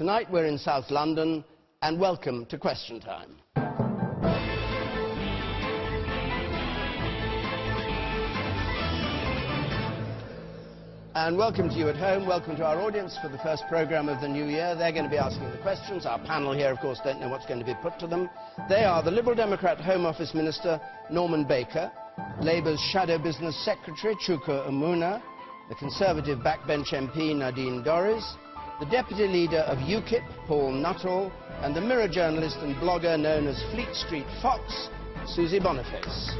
Tonight we're in South London, and welcome to Question Time. And welcome to you at home, welcome to our audience for the first programme of the new year. They're going to be asking the questions. Our panel here, of course, don't know what's going to be put to them. They are the Liberal Democrat Home Office Minister, Norman Baker, Labour's Shadow Business Secretary, Chuka Umunna, the Conservative Backbench MP, Nadine Dorries, the Deputy Leader of UKIP, Paul Nuttall, and the Mirror journalist and blogger known as Fleet Street Fox, Susie Boniface.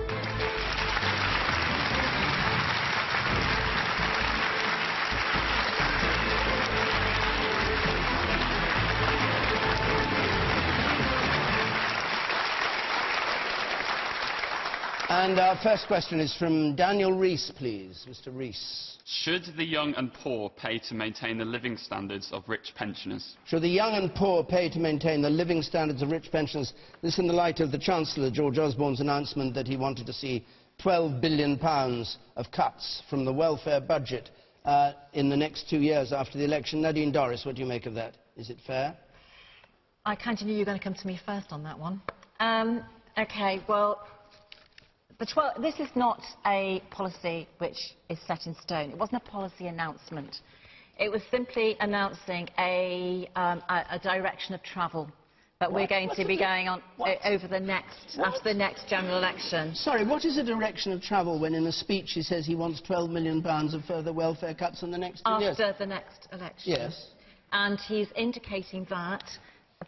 And our first question is from Daniel Rees, please. Mr. Rees. Should the young and poor pay to maintain the living standards of rich pensioners? Should the young and poor pay to maintain the living standards of rich pensioners? This in the light of the Chancellor, George Osborne's announcement that he wanted to see £12 billion of cuts from the welfare budget in the next 2 years after the election. Nadine Dorries, what do you make of that? Is it fair? I kind of knew you were going to come to me first on that one. OK, well, this is not a policy which is set in stone. It wasn't a policy announcement. It was simply announcing a direction of travel that we're going to be going on over the next, after the next general election. Sorry, what is a direction of travel when in a speech he says he wants £12 million of further welfare cuts in the next 2 years? After the next election. Yes. And he's indicating that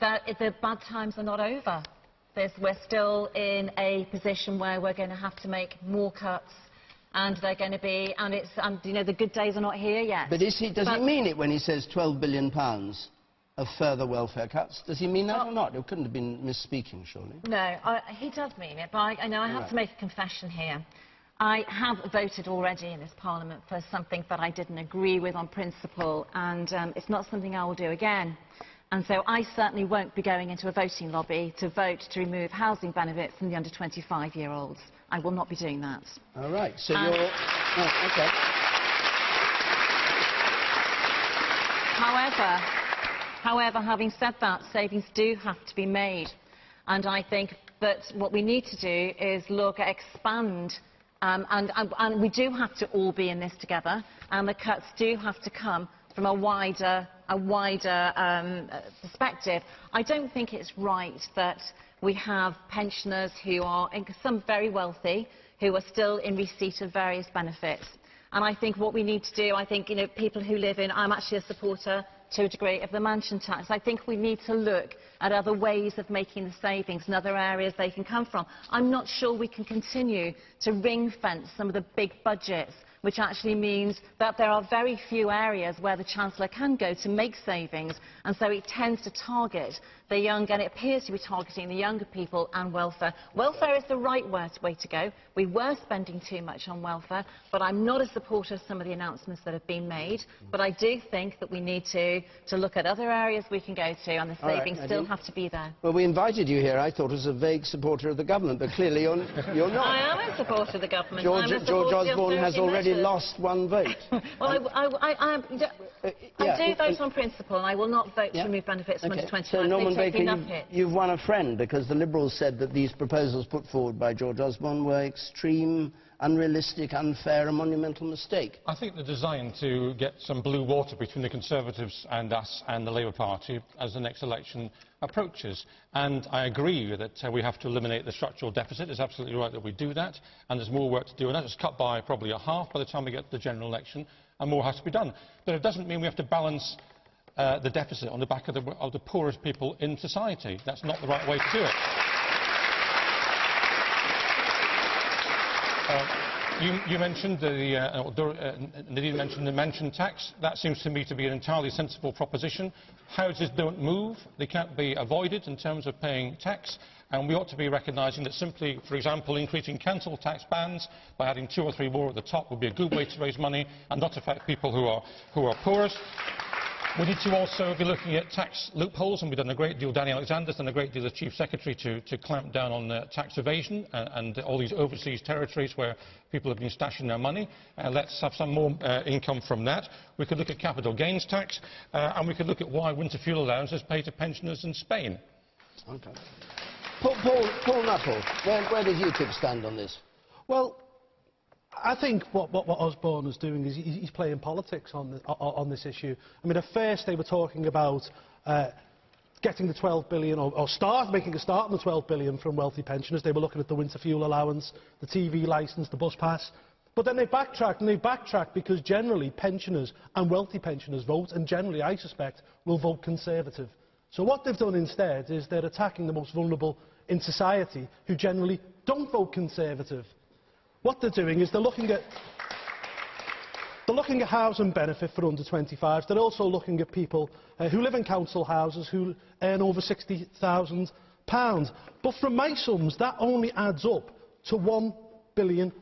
the bad times are not over. We're still in a position where we're going to have to make more cuts, and they're going to be, and it's, you know, the good days are not here yet. But does he mean it when he says £12 billion of further welfare cuts? Does he mean that or not? It couldn't have been misspeaking, surely. No, he does mean it, but I have to make a confession here. I have voted already in this Parliament for something that I didn't agree with on principle, and it's not something I will do again. And so I certainly won't be going into a voting lobby to vote to remove housing benefits from the under 25-year-olds. I will not be doing that. All right. So you're... Oh, OK. However, having said that, savings do have to be made. And I think that what we need to do is look at expand, and we do have to all be in this together, and the cuts do have to come from a wider perspective. I don't think it's right that we have pensioners who are, some very wealthy, who are still in receipt of various benefits. And I think what we need to do, I think, you know, people who live in, I'm actually a supporter to a degree of the mansion tax. I think we need to look at other ways of making the savings and other areas they can come from. I'm not sure we can continue to ring-fence some of the big budgets, which actually means that there are very few areas where the Chancellor can go to make savings, and so it tends to target the young, and it appears to be targeting the younger people and welfare. Welfare is the right way to go. We were spending too much on welfare, but I'm not a supporter of some of the announcements that have been made. But I do think that we need to look at other areas we can go to, and the savings still have to be there. Well, we invited you here, I thought, as a vague supporter of the government, but clearly you're not. I am a supporter of the government. George Osborne has already lost one vote. Well, I do vote on principle, and I will not vote to remove benefits from under 25. So, Norman Baker, you've won a friend, because the Liberals said that these proposals put forward by George Osborne were extreme, unrealistic, unfair, a monumental mistake. I think they're designed to get some blue water between the Conservatives and us and the Labour Party as the next election approaches. And I agree that we have to eliminate the structural deficit. It's absolutely right that we do that, and there's more work to do, and that is cut by probably a half by the time we get to the general election, and more has to be done. But it doesn't mean we have to balance the deficit on the back of the poorest people in society. That's not the right way to do it. You mentioned Nadine mentioned the mansion tax. That seems to me to be an entirely sensible proposition. Houses don't move. They can't be avoided in terms of paying tax. And we ought to be recognising that simply, for example, increasing council tax bands by adding 2 or 3 more at the top would be a good way to raise money and not affect people who are poorest. We need to also be looking at tax loopholes, and we've done a great deal, Danny Alexander's done a great deal as Chief Secretary to clamp down on tax evasion and all these overseas territories where people have been stashing their money. Let's have some more income from that. We could look at capital gains tax, and we could look at why winter fuel allowances pay to pensioners in Spain. Okay. Paul Nuttall, where does UKIP stand on this? Well, I think what Osborne is doing is he's playing politics on this issue. I mean, at first they were talking about getting the 12 billion, or making a start on the 12 billion from wealthy pensioners. They were looking at the winter fuel allowance, the TV licence, the bus pass. But then they backtracked, because generally pensioners and wealthy pensioners vote, and generally, I suspect, will vote Conservative. So what they've done instead is they're attacking the most vulnerable in society, who generally don't vote Conservative. What they're doing is they're looking at housing benefit for under 25s. They're also looking at people who live in council houses who earn over £60,000. But from my sums, that only adds up to £1 billion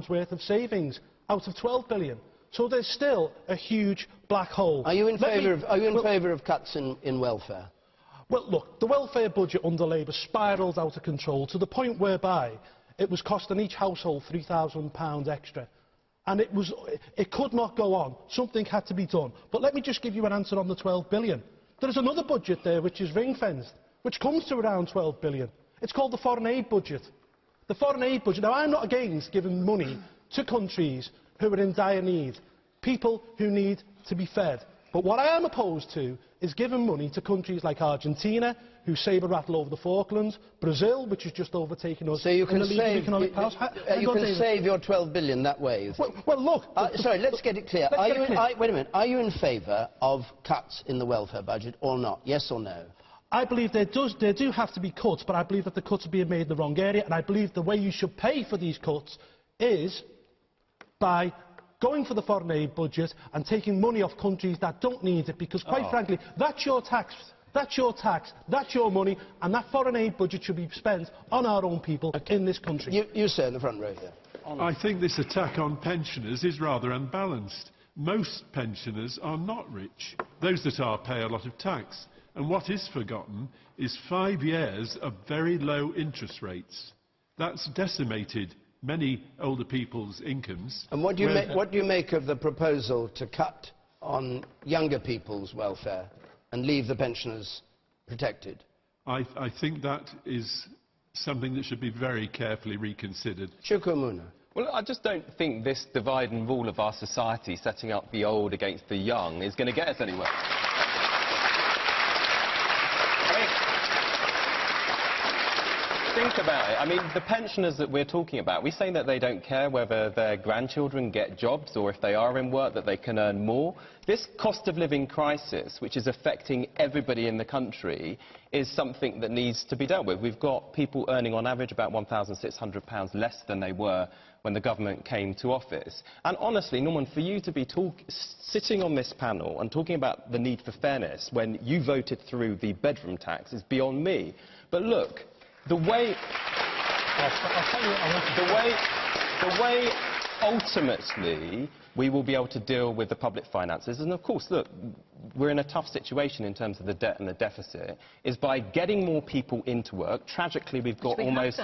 worth of savings out of 12 billion. So there's still a huge black hole. Are you in favour of cuts in welfare? Well, look, the welfare budget under Labour spiralled out of control to the point whereby it was costing each household £3,000 extra. And it could not go on. Something had to be done. But let me just give you an answer on the 12 billion. There is another budget there which is ring-fenced, which comes to around 12 billion. It's called the foreign aid budget. The foreign aid budget. Now, I'm not against giving money to countries who are in dire need, people who need to be fed. But what I am opposed to is giving money to countries like Argentina, who sabre-rattle over the Falklands, Brazil, which has just overtaken us. So you can save your 12 billion that way, you think? Well, look... sorry, let's get it clear. Wait a minute. Are you in favour of cuts in the welfare budget or not? Yes or no? I believe there do have to be cuts, but I believe that the cuts are being made in the wrong area, and I believe the way you should pay for these cuts is by going for the foreign aid budget and taking money off countries that don't need it, because, quite frankly, that's your tax, that's your money, and that foreign aid budget should be spent on our own people in this country. You sir, in the front row here. I think this attack on pensioners is rather unbalanced. Most pensioners are not rich. Those that are pay a lot of tax. And what is forgotten is 5 years of very low interest rates. That's decimated many older people's incomes. And what do you make of the proposal to cut on younger people's welfare and leave the pensioners protected? I think that is something that should be very carefully reconsidered. Chuka Umunna. Well, I just don't think this divide and rule of our society, setting up the old against the young, is going to get us anywhere. Think about it. I mean, the pensioners that we're talking about, we say that they don't care whether their grandchildren get jobs or if they are in work, that they can earn more. This cost of living crisis, which is affecting everybody in the country, is something that needs to be dealt with. We've got people earning on average about £1,600 less than they were when the government came to office. And honestly, Norman, for you to be sitting on this panel and talking about the need for fairness when you voted through the bedroom tax is beyond me. But look, the way ultimately we will be able to deal with the public finances, and of course, look, we're in a tough situation in terms of the debt and the deficit, is by getting more people into work. Tragically, we've got almost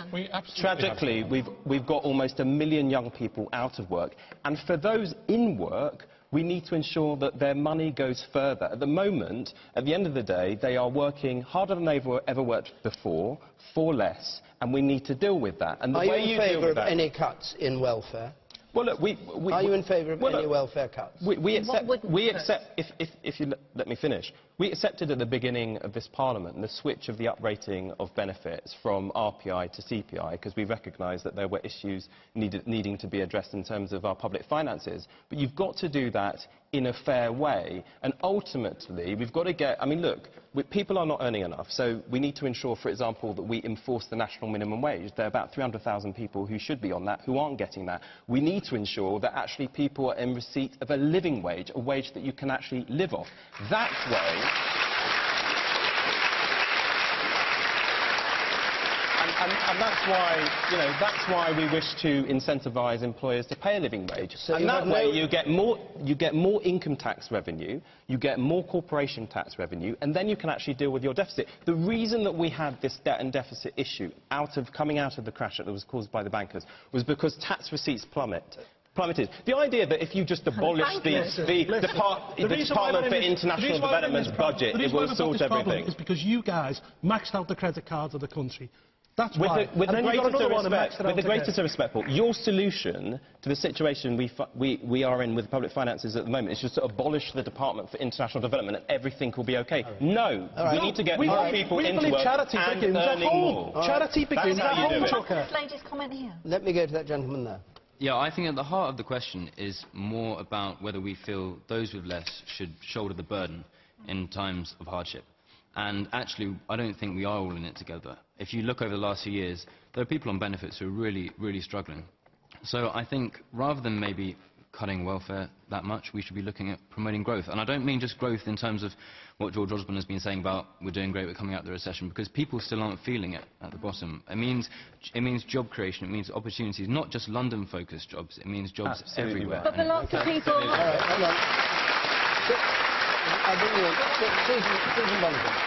1 million young people out of work, and for those in work, we need to ensure that their money goes further. At the moment, at the end of the day, they are working harder than they've ever worked before, for less, and we need to deal with that. And are you in favour of any cuts in welfare? Well, look, are you in favour of any welfare cuts? We accept, if you let me finish, we accepted at the beginning of this Parliament the switch of the uprating of benefits from RPI to CPI, because we recognised that there were issues needing to be addressed in terms of our public finances. But you've got to do that in a fair way, and ultimately we've got to get... I mean, look, people are not earning enough, so we need to ensure, for example, that we enforce the national minimum wage. There are about 300,000 people who should be on that, who aren't getting that. We need to ensure that actually people are in receipt of a living wage, a wage that you can actually live off. That way... And that's why, you know, that's why we wish to incentivise employers to pay a living wage. So and that way you get more income tax revenue, you get more corporation tax revenue, and then you can actually deal with your deficit. The reason that we had this debt and deficit issue coming out of the crash that was caused by the bankers was because tax receipts plummeted. The idea that if you just abolish the Department for International Development's budget, it will sort everything. Is because you guys maxed out the credit cards of the country. That's why. With the greatest of respect, Paul, your solution to the situation we are in with public finances at the moment is just to abolish the Department for International Development and everything will be OK. Right. No, we need to get more people into work and earning more. Charity begins at home. This lady's comment here. Let me go to that gentleman there. Yeah, I think at the heart of the question is more about whether we feel those with less should shoulder the burden in times of hardship. And actually, I don't think we are all in it together. If you look over the last few years, there are people on benefits who are really, really struggling. So I think rather than maybe cutting welfare that much, we should be looking at promoting growth. And I don't mean just growth in terms of what George Osborne has been saying about we're doing great, we're coming out of the recession, because people still aren't feeling it at the bottom. It means job creation, it means opportunities, not just London-focused jobs, it means jobs everywhere. But for lots of people... All right, hold on. I'll bring you in. Susie Boniface.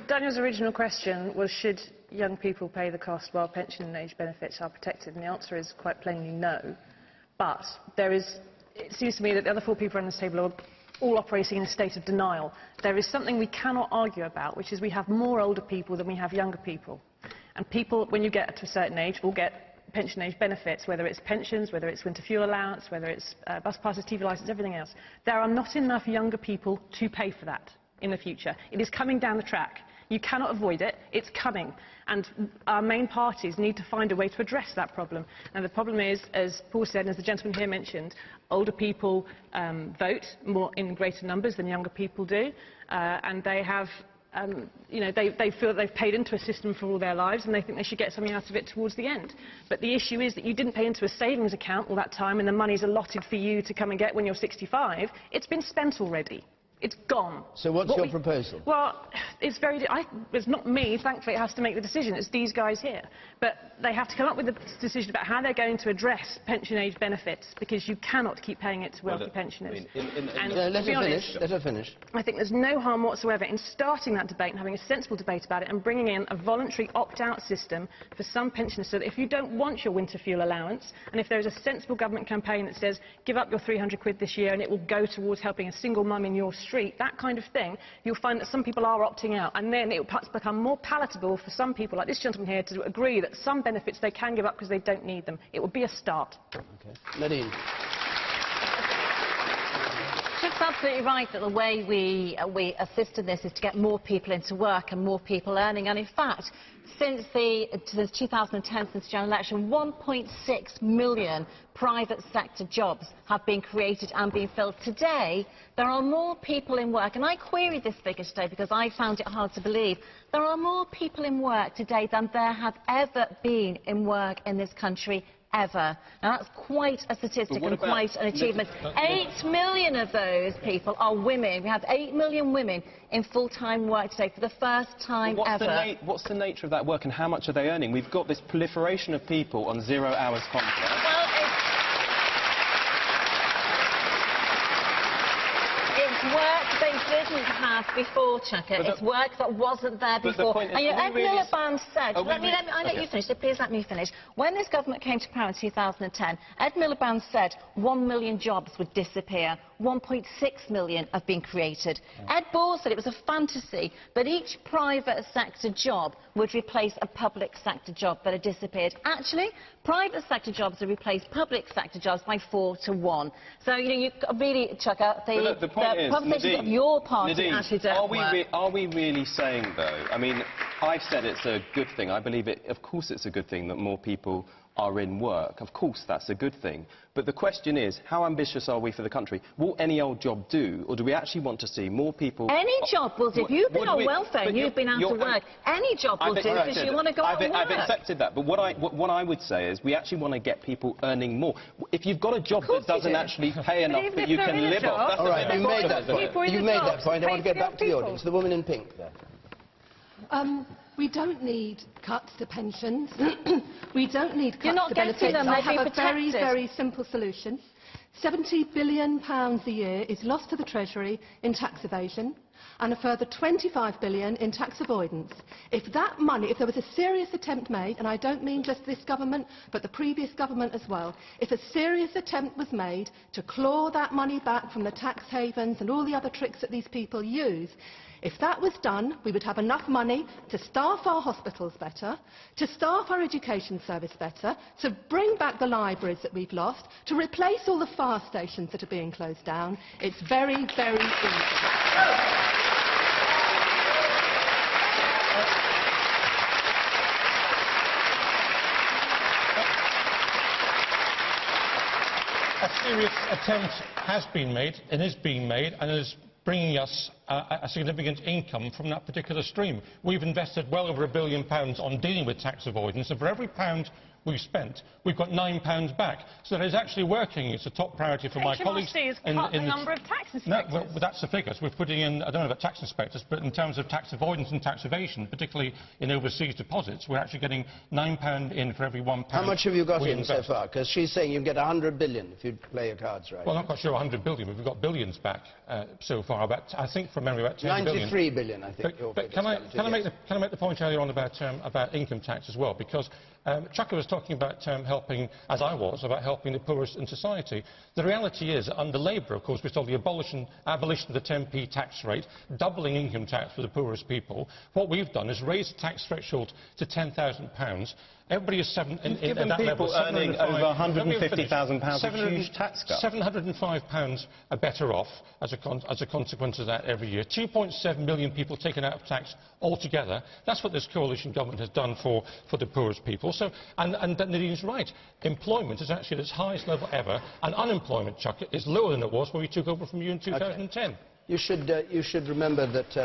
Daniel's original question was, should young people pay the cost while pension and age benefits are protected? And the answer is quite plainly no. But it seems to me that the other four people around this table are all operating in a state of denial. There is something we cannot argue about, which is we have more older people than we have younger people. And people, when you get to a certain age, will get pension age benefits, whether it's pensions, whether it's winter fuel allowance, whether it's bus passes, TV licence, everything else. There are not enough younger people to pay for that in the future. It is coming down the track. You cannot avoid it. It's coming. And our main parties need to find a way to address that problem. And the problem is, as Paul said, and as the gentleman here mentioned, older people vote more in greater numbers than younger people do. And they have, you know, they feel that they've paid into a system for all their lives and they think they should get something out of it towards the end. But the issue is that you didn't pay into a savings account all that time and the money's allotted for you to come and get when you're 65. It's been spent already. It's gone. So what's your proposal? Well, it's it's not me, thankfully, it has to make the decision. It's these guys here. But they have to come up with a decision about how they're going to address pension age benefits, because you cannot keep paying it to wealthy pensioners. Let her finish. I think there's no harm whatsoever in starting that debate and having a sensible debate about it and bringing in a voluntary opt-out system for some pensioners, so that if you don't want your winter fuel allowance, and if there is a sensible government campaign that says give up your 300 quid this year and it will go towards helping a single mum in your street, that kind of thing, you'll find that some people are opting out, and then it will perhaps become more palatable for some people, like this gentleman here, to agree that some benefits they can give up because they don't need them. It would be a start. Okay. Nadine. It's absolutely right that the way we assist in this is to get more people into work and more people earning. And in fact, since 2010, since the general election, 1.6 million private sector jobs have been created and been filled. Today, there are more people in work, and I queried this figure today because I found it hard to believe. There are more people in work today than there have ever been in work in this country ever. Now, that's quite a statistic and quite an achievement. 8 million of those people are women. We have 8 million women in full-time work today for the first time ever. What's the nature of that work and how much are they earning? We've got this proliferation of people on 0 hours contracts. Well, it's work they didn't have before, Chuka. It's work that wasn't there before. And Ed Miliband said, I let you finish, so please let me finish. When this government came to power in 2010, Ed Miliband said 1 million jobs would disappear. 1.6 million have been created. Ed Ball said it was a fantasy that each private sector job would replace a public sector job that had disappeared. Actually, private sector jobs have replaced public sector jobs by 4 to 1. So, you know, you really, Chuka, the propositions of your party actually don't work. Are we really saying, though, I mean, I've said it's a good thing. I believe it, of course it's a good thing that more people are in work. Of course, that's a good thing. But the question is, how ambitious are we for the country? Will any old job do, or do we actually want to see more people... Any job will do. If you've been on welfare and you've been out of work, any job will do, because you want to go out and work. I've accepted that, but what I would say is we actually want to get people earning more. If you've got a job that doesn't actually pay enough that you can live off... That's all right, you've made that point. I want to get back to the audience. The woman in pink there. We don't need cuts to pensions. We don't need cuts You're not to getting benefits. them, I they're being have a very, protected. very simple solution. £70 billion a year is lost to the Treasury in tax evasion, and a further £25 billion in tax avoidance. If that money, if there was a serious attempt made, and I don't mean just this government, but the previous government as well, if a serious attempt was made to claw that money back from the tax havens and all the other tricks that these people use, if that was done, we would have enough money to staff our hospitals better, to staff our education service better, to bring back the libraries that we've lost, to replace all the fire stations that are being closed down. It's very, very easy. A serious attempt has been made and is being made and is bringing us a significant income from that particular stream. We've invested well over £1 billion on dealing with tax avoidance, and for every pound we've spent, we've got £9 back. So that is actually working. It's a top priority for my colleags. HMRC has cut the number of tax inspectors. No, well, that's the figures. We're putting in, I don't know about tax inspectors, but in terms of tax avoidance and tax evasion, particularly in overseas deposits, we're actually getting £9 in for every £1. How much have you got in so far? Because she's saying you get 100 billion if you play your cards right. Well, I'm not quite sure 100 billion, but we've got billions back so far. About, I think from memory, about 10 billion. 93 billion, I think. But can I make the point earlier on about income tax as well? Because Chuka was talking about helping, as I was, about helping the poorest in society. The reality is, under Labour, of course, we saw the abolition of the 10p tax rate, doubling income tax for the poorest people. What we've done is raise the tax threshold to £10,000. Everybody is given people earning over £150,000 a huge tax cut. £705 are better off as a consequence of that every year. 2.7 million people taken out of tax altogether. That's what this coalition government has done for the poorest people. So, and Nadine's right. Employment is actually at its highest level ever, and unemployment, Chuka, is lower than it was when we took over from you in 2010. Okay. You should remember that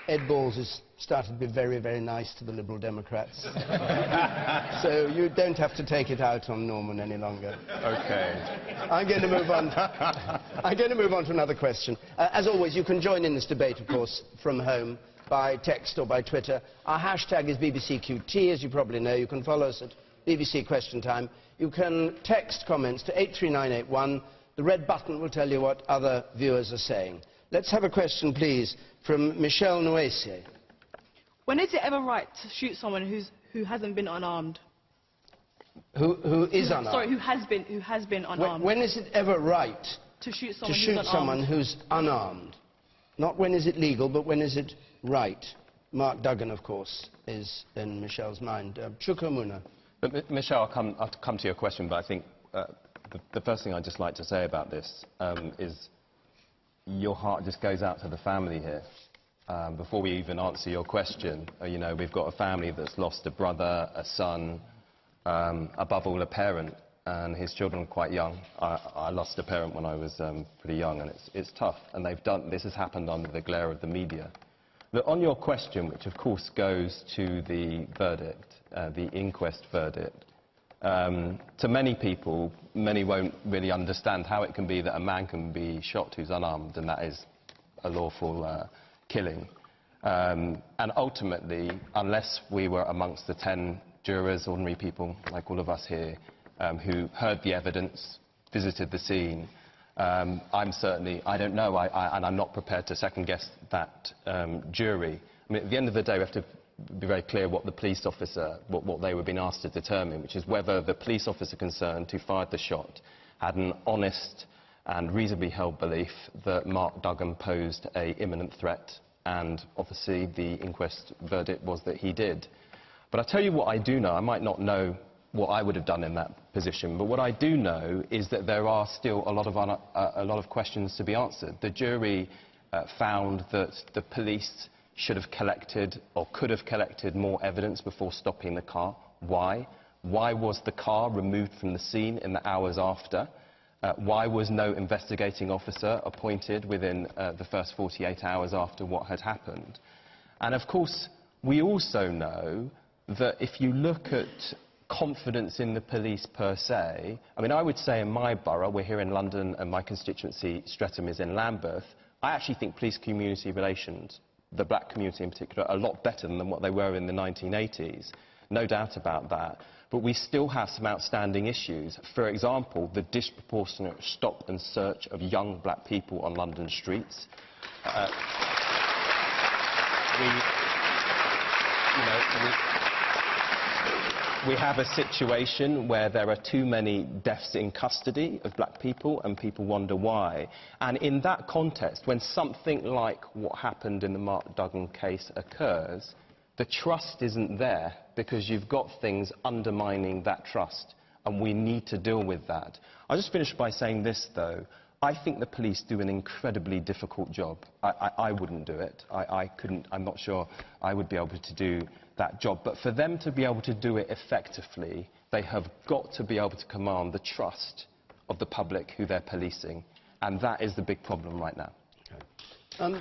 Ed Balls has started to be very, very nice to the Liberal Democrats. So you don't have to take it out on Norman any longer. OK. I'm going to move on. I'm going to move on to another question. As always, you can join in this debate, of course, from home, by text or by Twitter. Our hashtag is BBCQT, as you probably know. You can follow us at BBC Question Time. You can text comments to 83981. The red button will tell you what other viewers are saying. Let's have a question, please, from Michelle Noesier. When is it ever right to shoot someone who hasn't been unarmed? Who is unarmed? Sorry, who has been unarmed. When is it ever right to shoot someone who's unarmed? Not when is it legal, but when is it right? Mark Duggan, of course, is in Michelle's mind. Chuka Umunna. But, Michelle, I'll come to your question, but I think the first thing I'd just like to say about this is your heart just goes out to the family here. Before we even answer your question, you know, we've got a family that's lost a brother, a son, above all a parent, and his children are quite young. I lost a parent when I was pretty young, and it's tough. And this has happened under the glare of the media. But on your question, which of course goes to the verdict, the inquest verdict, to many people, many won't really understand how it can be that a man can be shot who's unarmed, and that is a lawful killing. And ultimately, unless we were amongst the 10 jurors, ordinary people like all of us here, who heard the evidence, visited the scene, I don't know, and I'm not prepared to second-guess that jury. I mean, at the end of the day, we have to be very clear what the police officer, what they were being asked to determine, which is whether the police officer concerned who fired the shot had an honest and reasonably held belief that Mark Duggan posed an imminent threat, and obviously the inquest verdict was that he did. But I tell you what I do know. I might not know what I would have done in that position, but what I do know is that there are still a lot of questions to be answered. The jury found that the police should have collected or could have collected more evidence before stopping the car. Why? Why was the car removed from the scene in the hours after? Why was no investigating officer appointed within the first 48 hours after what had happened? And of course, we also know that if you look at confidence in the police per se, I mean, I would say in my borough, we're here in London and my constituency, Streatham, is in Lambeth, I actually think police-community relations the black community in particular, a lot better than what they were in the 1980s. No doubt about that. But we still have some outstanding issues. For example, the disproportionate stop and search of young black people on London streets. We have a situation where there are too many deaths in custody of black people, and people wonder why. And in that context, when something like what happened in the Mark Duggan case occurs, the trust isn't there because you've got things undermining that trust, and we need to deal with that. I'll just finish by saying this, though. I think the police do an incredibly difficult job. I wouldn't do it. I couldn't. I'm not sure I would be able to do that job. But for them to be able to do it effectively, they have got to be able to command the trust of the public who they're policing. And that is the big problem right now. Okay.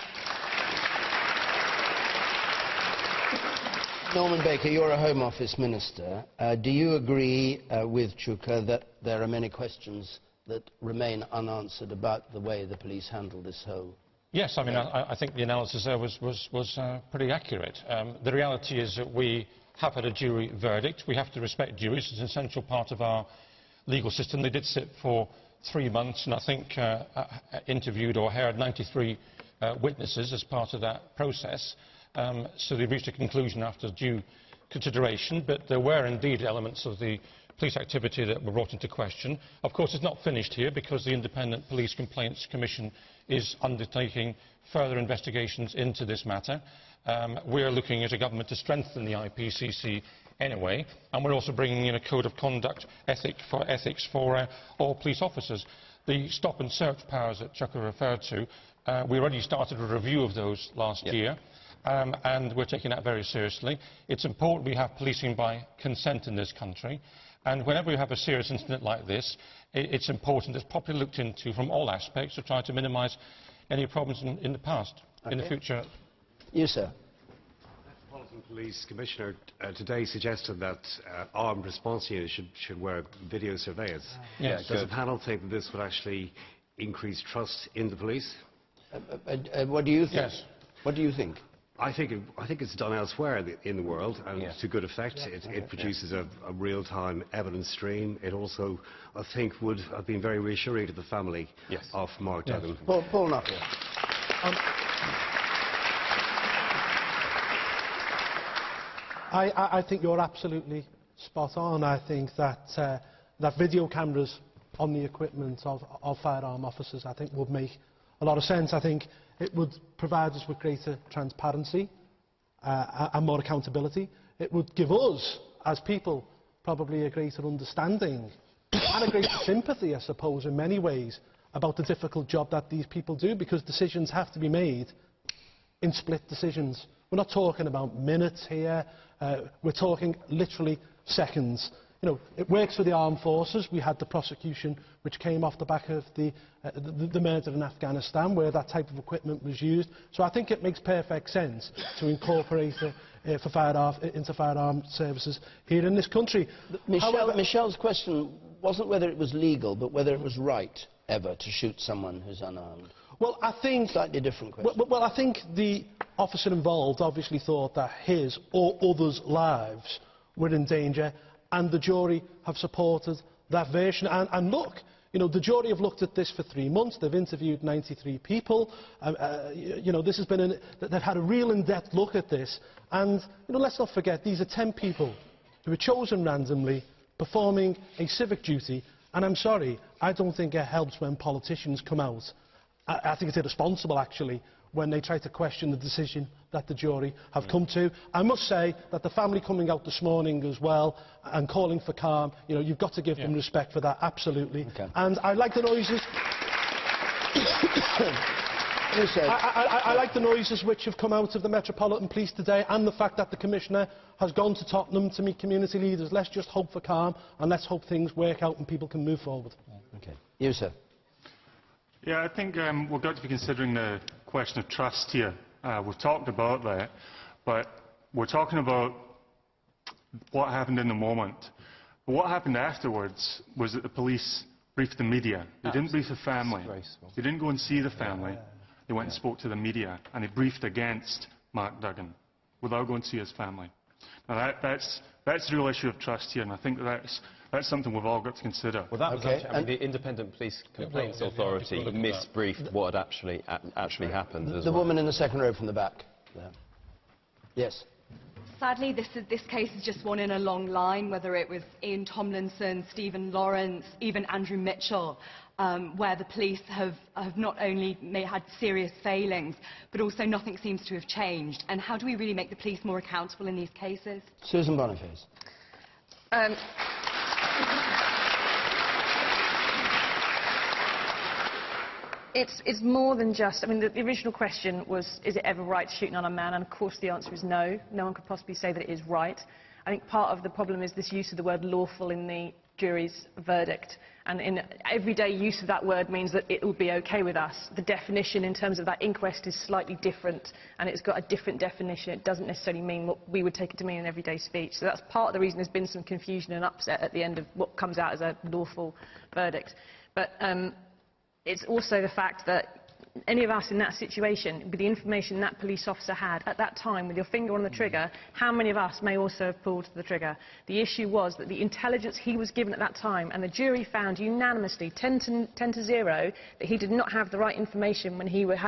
Norman Baker, you're a Home Office Minister. Do you agree with Chuka that there are many questions that remain unanswered about the way the police handle this whole? Yes, I mean, I think the analysis there was pretty accurate. The reality is that we have had a jury verdict. We have to respect juries. It's an essential part of our legal system. They did sit for 3 months and I think interviewed or heard 93 witnesses as part of that process. So they reached a conclusion after due consideration, but there were indeed elements of the police activity that were brought into question. Of course, it's not finished here because the Independent Police Complaints Commission is undertaking further investigations into this matter. We're looking as a government to strengthen the IPCC anyway, and we're also bringing in a code of conduct ethics for all police officers. The stop and search powers that Chuka referred to, we already started a review of those last year. And we're taking that very seriously. It's important we have policing by consent in this country. And whenever we have a serious incident like this, it's important it's properly looked into from all aspects to try to minimise any problems in the past, in the future. You, sir. The Metropolitan Police Commissioner today suggested that armed response units should wear video surveillance. Yes. Does the panel think that this would actually increase trust in the police? What do you think? Yes. What do you think? I think it's done elsewhere in the world, and to good effect. It produces a real-time evidence stream. It also, I think, would have been very reassuring to the family of Mark Duggan. Paul Nuttall. I think you're absolutely spot on. I think that that video cameras on the equipment of firearm officers, I think, would make a lot of sense. I think it would provide us with greater transparency and more accountability. It would give us, as people, probably a greater understanding and a greater sympathy, I suppose, in many ways, about the difficult job that these people do, because decisions have to be made in split decisions. We're not talking about minutes here. We're talking literally seconds. You know, it works for the armed forces. We had the prosecution which came off the back of the murder in Afghanistan, where that type of equipment was used. So I think it makes perfect sense to incorporate into firearm services here in this country. Michelle's question wasn't whether it was legal, but whether it was right, ever, to shoot someone who's unarmed. Well, I think... Slightly different question. Well, I think the officer involved obviously thought that his or others' lives were in danger, and the jury have supported that version. And look, you know, the jury have looked at this for 3 months. They've interviewed 93 people. You know, this has been they've had a real in-depth look at this. And, you know, let's not forget, these are 10 people who were chosen randomly, performing a civic duty. And I'm sorry, I don't think it helps when politicians come out. I think it's irresponsible, actually, when they try to question the decision that the jury have come to. I must say that the family coming out this morning as well and calling for calm, you know, you've got to give them respect for that, absolutely. Okay. And I like the noises... I like the noises which have come out of the Metropolitan Police today, and the fact that the Commissioner has gone to Tottenham to meet community leaders. Let's just hope for calm, and let's hope things work out and people can move forward. Okay. You, sir. Yeah, I think we've got to be considering the question of trust here. We've talked about that, but we're talking about what happened in the moment. But what happened afterwards was that the police briefed the media. They didn't brief the family. They didn't go and see the family. They went and spoke to the media, and they briefed against Mark Duggan without going to see his family. Now that's the real issue of trust here, and I think that's something we've all got to consider. Well, that was actually, the Independent Police Complaints Authority misbriefed what had actually happened as The well. woman in the second row from the back. There. Yes. Sadly, this case is just one in a long line, whether it was Ian Tomlinson, Stephen Lawrence, even Andrew Mitchell, where the police have not only had serious failings, but also nothing seems to have changed. And how do we really make the police more accountable in these cases? Susan Boniface. It's more than just... I mean, the original question was, is it ever right to shoot an unarmed man? And of course the answer is no. No one could possibly say that it is right. I think part of the problem is this use of the word lawful in the jury's verdict. And in everyday use of that word means that it will be OK with us. The definition in terms of that inquest is slightly different, and it's got a different definition. It doesn't necessarily mean what we would take it to mean in everyday speech. So that's part of the reason there's been some confusion and upset at the end of what comes out as a lawful verdict. But it's also the fact that any of us in that situation, with the information that police officer had at that time, with your finger on the trigger, how many of us may also have pulled the trigger? The issue was that the intelligence he was given at that time, and the jury found unanimously, 10 to 0, that he did not have the right information when he was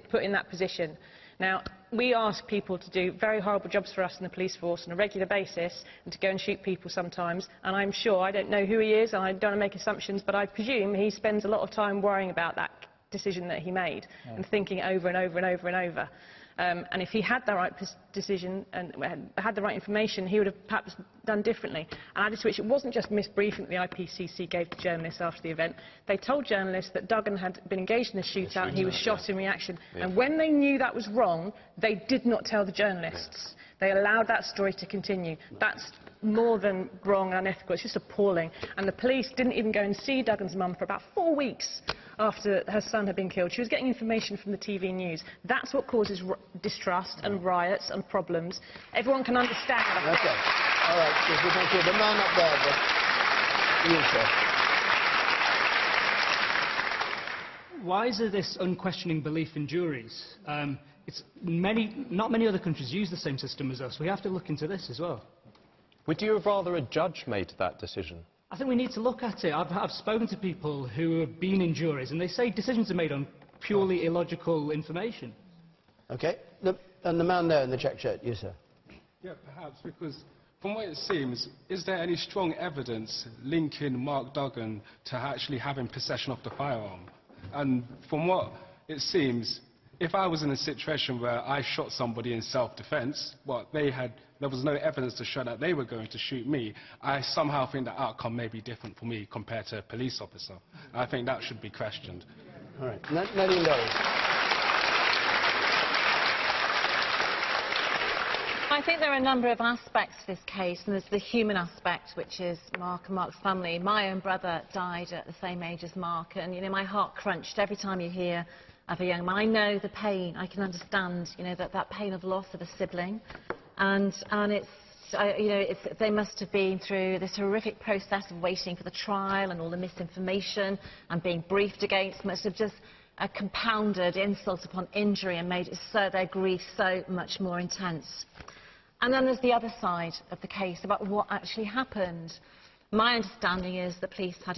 put in that position. Now, we ask people to do very horrible jobs for us in the police force on a regular basis and to go and shoot people sometimes, and I'm sure, I don't know who he is and I don't want to make assumptions, but I presume he spends a lot of time worrying about that decision that he made and thinking over and over and over and over. And if he had the right decision and had the right information, he would have perhaps done differently. And added to which, it wasn't just misbriefing that the IPCC gave to journalists after the event. They told journalists that Duggan had been engaged in a shootout and he was shot in reaction. Yeah. And when they knew that was wrong, they did not tell the journalists. They allowed that story to continue. That's more than wrong and unethical. It's just appalling. And the police didn't even go and see Duggan's mum for about 4 weeks after her son had been killed. She was getting information from the TV news. That's what causes distrust and riots and problems. Everyone can understand that. OK. All right, Susie, thank you. The man up there, you, sir. Why is there this unquestioning belief in juries? Not many other countries use the same system as us. We have to look into this as well. Would you have rather a judge made that decision? I think we need to look at it. I've spoken to people who have been in juries, and they say decisions are made on purely illogical information. OK. And the man there in the check shirt, you, sir. Yeah, perhaps, because from what it seems, is there any strong evidence linking Mark Duggan to actually having possession of the firearm? And from what it seems, if I was in a situation where I shot somebody in self-defense, but there was no evidence to show that they were going to shoot me, I somehow think the outcome may be different for me compared to a police officer. I think that should be questioned. All right. Nadine Dorries. I think there are a number of aspects to this case, and there's the human aspect, which is Mark and Mark's family. My own brother died at the same age as Mark, and, you know, my heart crunched every time you hear of a young man. I know the pain. I can understand, you know, that pain of loss of a sibling, and it's, you know, they must have been through this horrific process of waiting for the trial and all the misinformation and being briefed against. Must have just compounded insult upon injury and made their grief so much more intense. And then there's the other side of the case about what actually happened. My understanding is the police had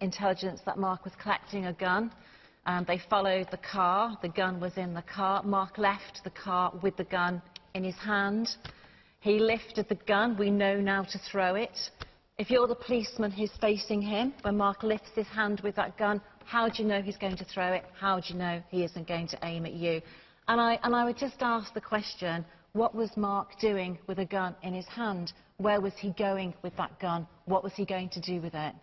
intelligence that Mark was collecting a gun. They followed the car. The gun was in the car. Mark left the car with the gun in his hand. He lifted the gun. We know now to throw it. If you're the policeman who's facing him, when Mark lifts his hand with that gun, how do you know he's going to throw it? How do you know he isn't going to aim at you? And I would just ask the question, what was Mark doing with a gun in his hand? Where was he going with that gun? What was he going to do with it?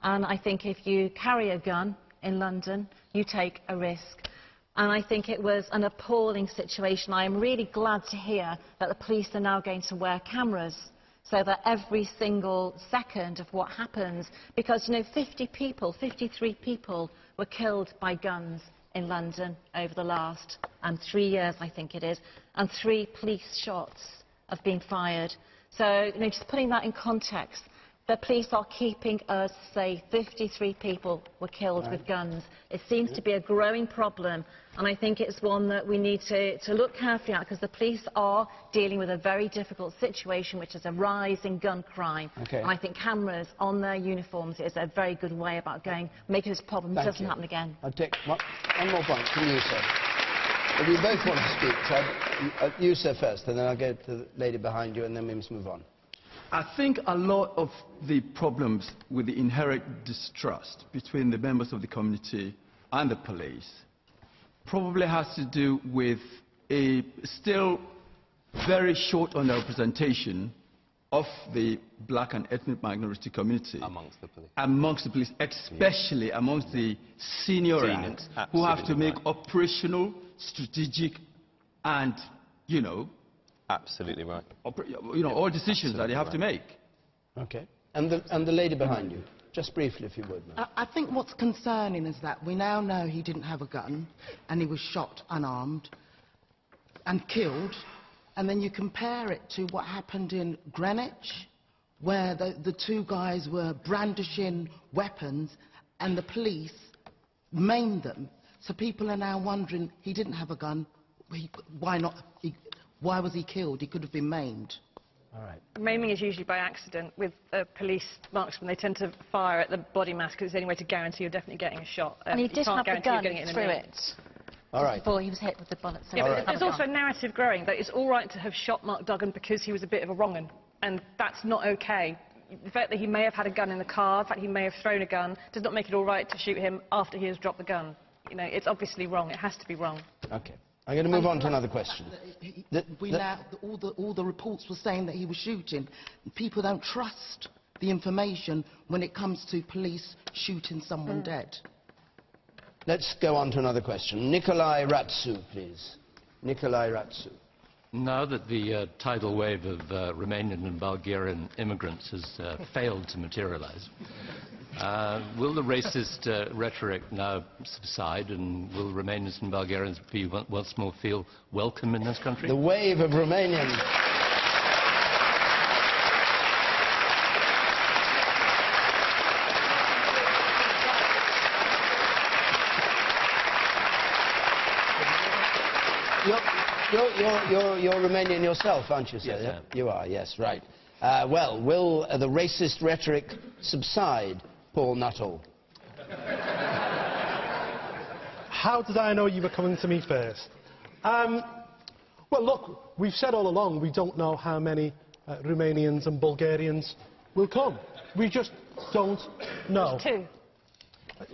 And I think if you carry a gun in London, you take a risk. And I think it was an appalling situation. I am really glad to hear that the police are now going to wear cameras so that every single second of what happens, because, you know, 53 people were killed by guns in London over the last 3 years, I think it is, and 3 police shots have been fired. So, you know, just putting that in context, The police are keeping us safe. 53 people were killed with guns. It seems to be a growing problem, and I think it's one that we need to look carefully at, because the police are dealing with a very difficult situation, which is a rise in gun crime. And I think cameras on their uniforms is a very good way about making this problem doesn't happen again. I'll take one more point from you, sir. If you both want to speak, so you, sir, first, and then I'll go to the lady behind you, and then we must move on. I think a lot of the problems with the inherent distrust between the members of the community and the police probably has to do with a still very short underrepresentation of the black and ethnic minority community amongst the police, especially amongst the senior ranks, who have to make operational, strategic and, you know, absolutely right. All decisions that they have to make. Okay. And the lady behind you, just briefly, if you would. I think what's concerning is that we now know he didn't have a gun, and he was shot unarmed and killed, and then you compare it to what happened in Greenwich, where the two guys were brandishing weapons, and the police maimed them. So people are now wondering, he didn't have a gun, why not? Why was he killed? He could have been maimed. All right. Maiming is usually by accident. With police marksmen, they tend to fire at the body mass because it's the only way to guarantee you're definitely getting a shot. And he did have the gun through it. All right. Before he was hit with the bullet. So but there's also a narrative growing that it's all right to have shot Mark Duggan because he was a bit of a wrong-un, and that's not okay. The fact that he may have had a gun in the car, the fact he may have thrown a gun, does not make it all right to shoot him after he has dropped the gun. You know, it's obviously wrong. It has to be wrong. Okay. I'm going to move on to another question. All the reports were saying that he was shooting. People don't trust the information when it comes to police shooting someone dead. Let's go on to another question. Nikolai Ratsu, please. Nikolai Ratsu. Now that the tidal wave of Romanian and Bulgarian immigrants has failed to materialize, will the racist rhetoric now subside, and will Romanians and Bulgarians once more feel welcome in this country? The wave of Romanian... You're Romanian yourself, aren't you, sir? Yes, you are, yes, right. Well, will the racist rhetoric subside, Paul Nuttall? How did I know you were coming to me first? Well, look, we've said all along we don't know how many Romanians and Bulgarians will come. We just don't know. Two.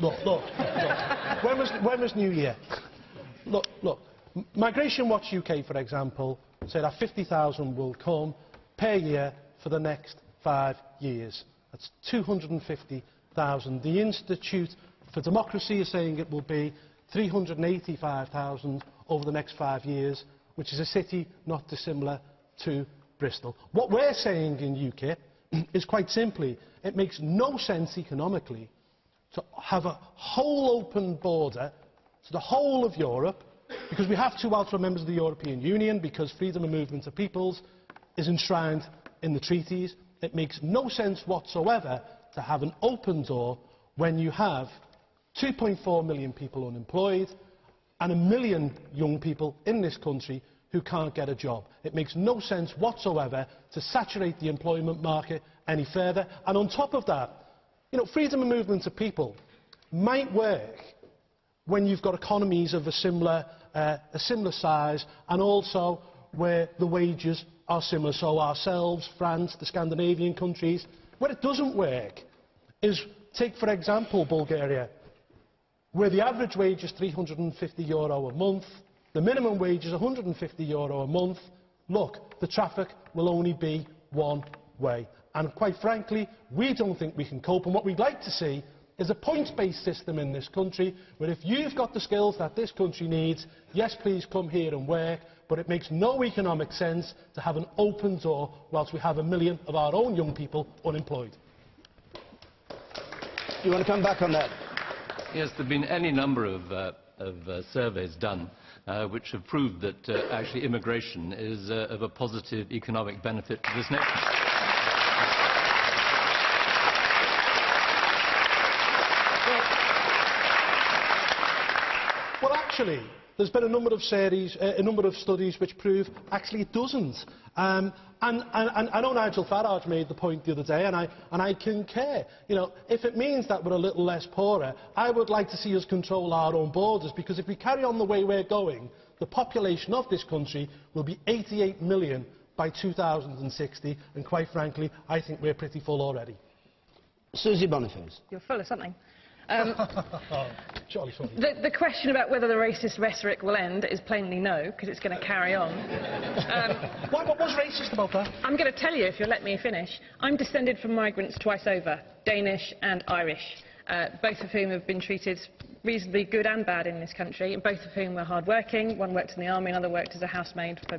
Look. When was New Year? Look. Migration Watch UK, for example, said that 50,000 will come per year for the next 5 years. That's 250,000. The Institute for Democracy is saying it will be 385,000 over the next 5 years, which is a city not dissimilar to Bristol. What we're saying in UKIP is quite simply, it makes no sense economically to have a whole open border to the whole of Europe, because we have to whilst we're members of the European Union, because freedom of movement of peoples is enshrined in the treaties. It makes no sense whatsoever to have an open door when you have 2.4 million people unemployed and 1 million young people in this country who can't get a job. It makes no sense whatsoever to saturate the employment market any further. And on top of that, you know, freedom of movement of people might work when you've got economies of a similar size, and also where the wages are similar. So ourselves, France, the Scandinavian countries. Where it doesn't work is, take for example Bulgaria, where the average wage is €350 a month, the minimum wage is €150 a month. Look, the traffic will only be one way. And quite frankly, we don't think we can cope. And what we'd like to see is a points-based system in this country, where if you've got the skills that this country needs, yes, please come here and work, but it makes no economic sense to have an open door whilst we have 1 million of our own young people unemployed. You want to come back on that? Yes, there have been any number of surveys done which have proved that actually immigration is of a positive economic benefit to this nation. Well, actually, there's been a number of studies which prove actually it doesn't. And I know Nigel Farage made the point the other day, and I concur. You know, if it means that we're a little less poorer, I would like to see us control our own borders, because if we carry on the way we're going, the population of this country will be 88 million by 2060, and quite frankly, I think we're pretty full already. Susie Boniface. You're full of something. Jolly funny. The question about whether the racist rhetoric will end is plainly no, because it's going to carry on. What was racist about that? I'm going to tell you if you'll let me finish. I'm descended from migrants twice over, Danish and Irish, both of whom have been treated reasonably good and bad in this country, and both of whom were hard-working. One worked in the army, another worked as a housemaid for,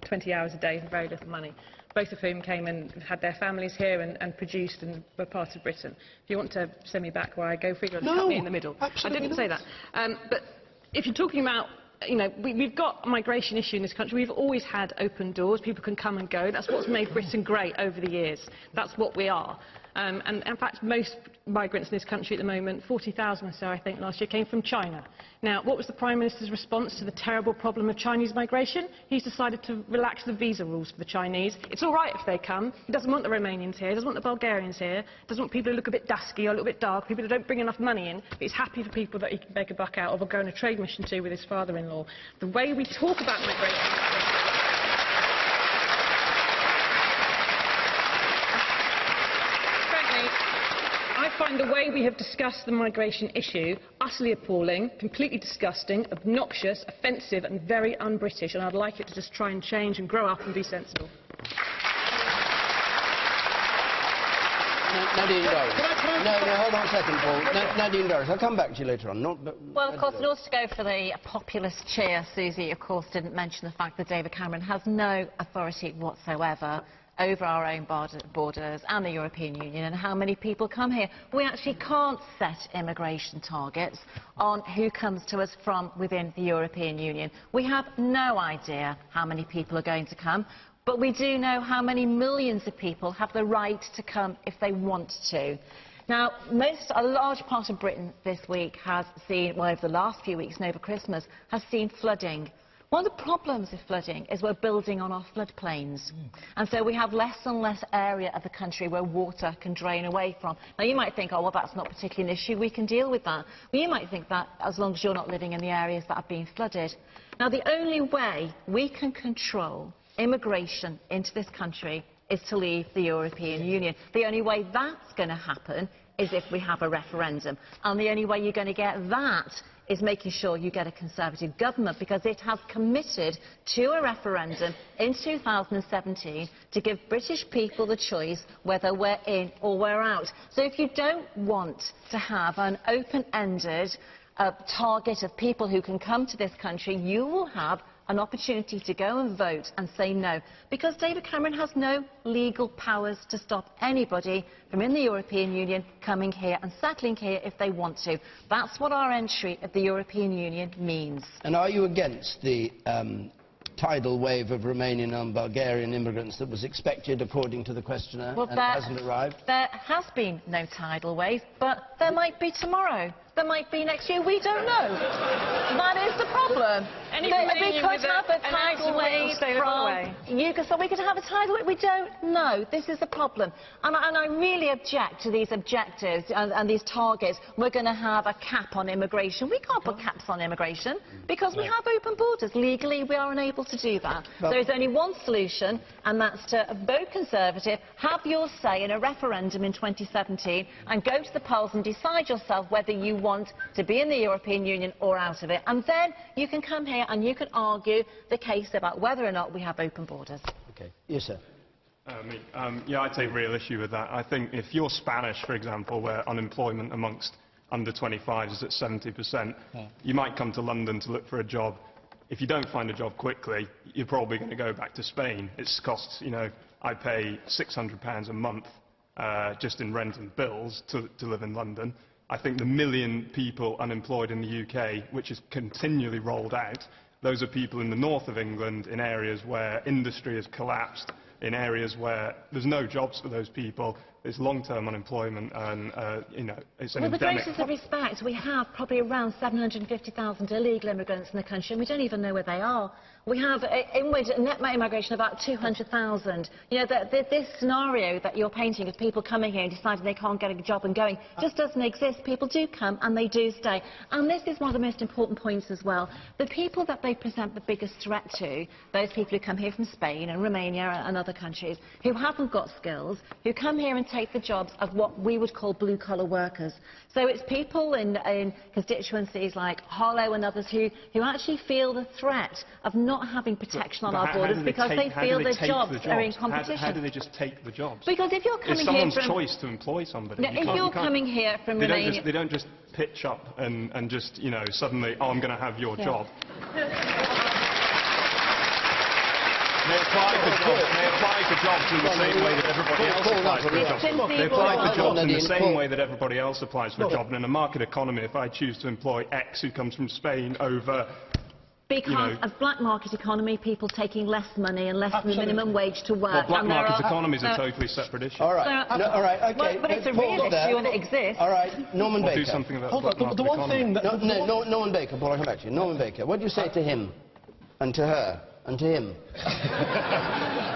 20 hours a day for very little money. Both of whom came and had their families here and produced and were part of Britain. If you want to send me back where I go, figure out cut me in the middle. I didn't say that. But if you're talking about, we've got a migration issue in this country. We've always had open doors. People can come and go. That's what's made Britain great over the years. That's what we are. And in fact, most migrants in this country at the moment, 40,000 or so, I think, last year, came from China. Now, what was the Prime Minister's response to the terrible problem of Chinese migration? He's decided to relax the visa rules for the Chinese. It's all right if they come. He doesn't want the Romanians here. He doesn't want the Bulgarians here. He doesn't want people who look a bit dusky or a little bit dark, people who don't bring enough money in. But he's happy for people that he can make a buck out of or go on a trade mission to with his father-in-law. The way we talk about migration... I find the way we have discussed the migration issue utterly appalling, completely disgusting, obnoxious, offensive and very un-British, and I'd like it to just try and change and grow up and be sensible. Nadine Dorries. No, hold on a second, Paul. Nadine Dorries, I'll come back to you later on. Well, of course, in order to go for the populist cheer, Susie, of course, didn't mention the fact that David Cameron has no authority whatsoever over our own borders and the European Union and how many people come here. We actually can't set immigration targets on who comes to us from within the European Union. We have no idea how many people are going to come, but we do know how many millions of people have the right to come if they want to. Now, a large part of Britain this week has seen, well, over the last few weeks and over Christmas, has seen flooding. One of the problems with flooding is we're building on our floodplains. And so we have less and less area of the country where water can drain away from. Now, you might think, oh, well, that's not particularly an issue, we can deal with that. Well, you might think that as long as you're not living in the areas that are being flooded. Now, the only way we can control immigration into this country is to leave the European Union. The only way that's going to happen is if we have a referendum. And the only way you're going to get that is making sure you get a Conservative government, because it has committed to a referendum in 2017 to give British people the choice whether we're in or we're out. So if you don't want to have an open-ended target of people who can come to this country, you will have an opportunity to go and vote and say no, because David Cameron has no legal powers to stop anybody from in the European Union coming here and settling here if they want to. That's what our entry of the European Union means. And are you against the tidal wave of Romanian and Bulgarian immigrants that was expected, according to the questionnaire, and hasn't arrived? There has been no tidal wave, but there might be tomorrow. There might be next year. We don't know. That is the problem. We could have a tidal wave from... So we could have a tidal wave. We don't know. This is the problem. And I really object to these objectives and these targets. We're going to have a cap on immigration. We can't put caps on immigration because we have open borders. Legally, we are unable to do that. There is only one solution, and that's to vote Conservative, have your say in a referendum in 2017, and go to the polls and decide yourself whether you want to be in the European Union or out of it. And then you can come here and you can argue the case about whether or not we have open borders. Okay. Yes, sir. Yeah, I take real issue with that. I think if you're Spanish, for example, where unemployment amongst under 25s is at 70%, you might come to London to look for a job. If you don't find a job quickly, you're probably going to go back to Spain. It costs, I pay £600 a month just in rent and bills to live in London. I think the 1 million people unemployed in the UK, which is continually rolled out, those are people in the north of England, in areas where industry has collapsed, in areas where there's no jobs for those people, It's long-term unemployment, and you know, it's an With the endemic. greatest of respect, we have probably around 750,000 illegal immigrants in the country, and we don't even know where they are. We have inward net immigration of about 200,000. You know, this scenario that you're painting of people coming here and deciding they can't get a job and going just doesn't exist. People do come and they do stay. And this is one of the most important points as well. The people that they present the biggest threat to, those people who come here from Spain and Romania and other countries, who haven't got skills, who come here and take the jobs of what we would call blue-collar workers. So it's people in constituencies like Harlow and others who actually feel the threat of not having protection on our borders because they feel their jobs are in competition. How do they just take the jobs? Because if you're coming it's here someone's from... choice to employ somebody. No, if you're coming here from Romania... They don't just pitch up and just, you know, suddenly, oh, I'm going to have your job. They apply for jobs in the same way that everybody else applies for a job. They apply for jobs in the same way that everybody else applies for a job. And in a market economy, if I choose to employ X who comes from Spain over... Because of black market economy, people taking less money and less than the minimum wage to work. Well, black market economy is a totally separate issue. All right, all right, okay. But it's a real issue and it exists. All right, Norman Baker. Do something about black market the one thing that... Norman Baker, Paul, I'll come back to you. Norman Baker, what do you say to him and to her and to him?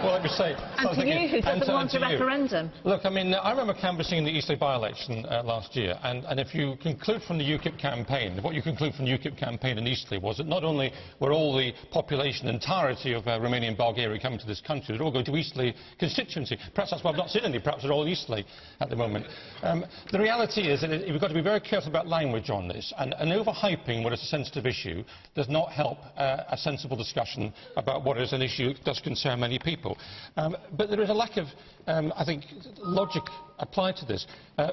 Well, let me say... And to you, who doesn't want a referendum. Look, I mean, I remember canvassing in the Eastleigh by-election last year, and if you conclude from the UKIP campaign, what you conclude from the UKIP campaign in Eastleigh was that not only were all the population entirety of Romania and Bulgaria coming to this country, they're all going to Eastleigh constituency. Perhaps that's why I've not seen any, perhaps they're all Eastleigh at the moment. The reality is that we've got to be very careful about language on this, and overhyping what is a sensitive issue does not help a sensible discussion about what is an issue that does concern many people. But there is a lack of, I think, logic applied to this.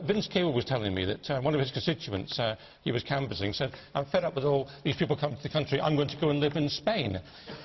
Vince Cable was telling me that one of his constituents he was canvassing said, I'm fed up with all these people coming to the country, I'm going to go and live in Spain.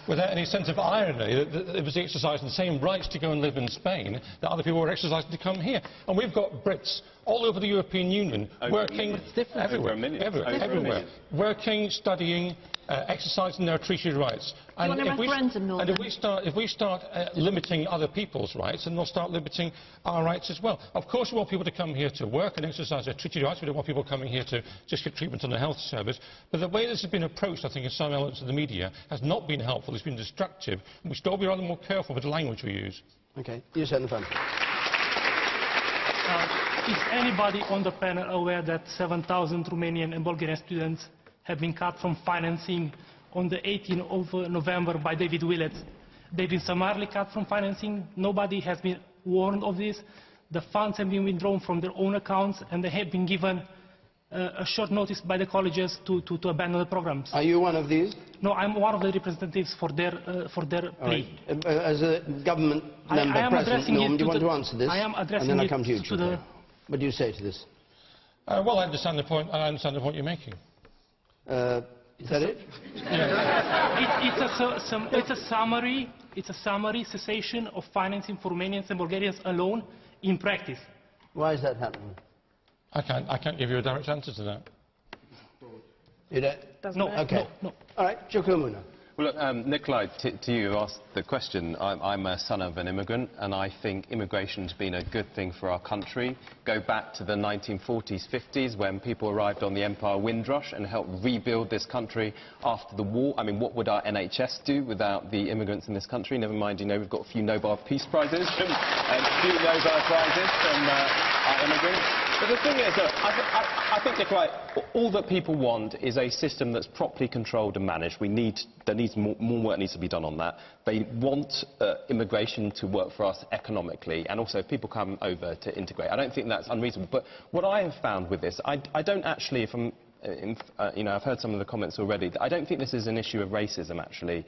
Without any sense of irony, that it was exercising the same rights to go and live in Spain that other people were exercising to come here. And we've got Brits all over the European Union working everywhere, working, studying, exercising their treaty rights. And if we start limiting other people's rights, then they'll start limiting our rights as well. Of course we want people to come here to work and exercise their treaty rights. We don't want people coming here to just get treatment on the health service. But the way this has been approached, I think, in some elements of the media, has not been helpful. It's been destructive. And we should all be rather more careful with the language we use. OK. You said in the front. Is anybody on the panel aware that 7,000 Romanian and Bulgarian students have been cut from financing on the 18th of November by David Willett? They've been summarily cut from financing. Nobody has been warned of this. The funds have been withdrawn from their own accounts, and they have been given a short notice by the colleges to abandon the programs. Are you one of these? No, I'm one of the representatives for their plea. Right. As a government member present, Norm, do you want to answer this? I am addressing and then I come to you, Chuka. What do you say to this? Well, I understand the point. I understand the point you're making. Is that it? It's a summary cessation of financing for Romanians and Bulgarians alone in practice. Why is that happening? I can't give you a direct answer to that. You don't? No. Okay. No. All right, Chuka Umunna. Well, look, Nikolai, to you, asked the question. I'm a son of an immigrant, and I think immigration's been a good thing for our country. Go back to the 1940s, 50s, when people arrived on the Empire Windrush and helped rebuild this country after the war. I mean, what would our NHS do without the immigrants in this country? Never mind, you know, we've got a few Nobel Peace Prizes and a few Nobel Prizes from our immigrants. But the thing is, I think, Nikolai, all that people want is a system that's properly controlled and managed. More work needs to be done on that. They want immigration to work for us economically, and also people come over to integrate. I don't think that's unreasonable. But what I have found with this, I don't actually, you know, I've heard some of the comments already. I don't think this is an issue of racism, actually.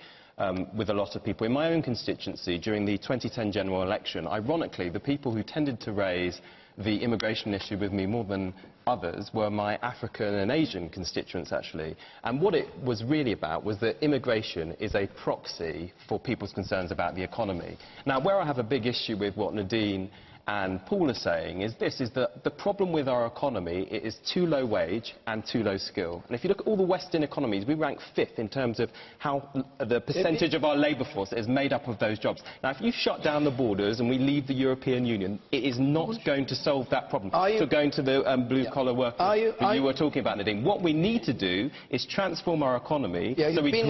With a lot of people. In my own constituency, during the 2010 general election, ironically, the people who tended to raise the immigration issue with me more than others were my African and Asian constituents, actually. And what it was really about was that immigration is a proxy for people's concerns about the economy. Now, where I have a big issue with what Nadine and Paul are saying is this, is that the problem with our economy, it is too low wage and too low skill. And if you look at all the Western economies, we rank 5th in terms of how the percentage of our labour force is made up of those jobs. Now, if you shut down the borders and we leave the European Union, it is not going to solve that problem. So going to the blue-collar workers you were talking about, Nadine, what we need to do is transform our economy so we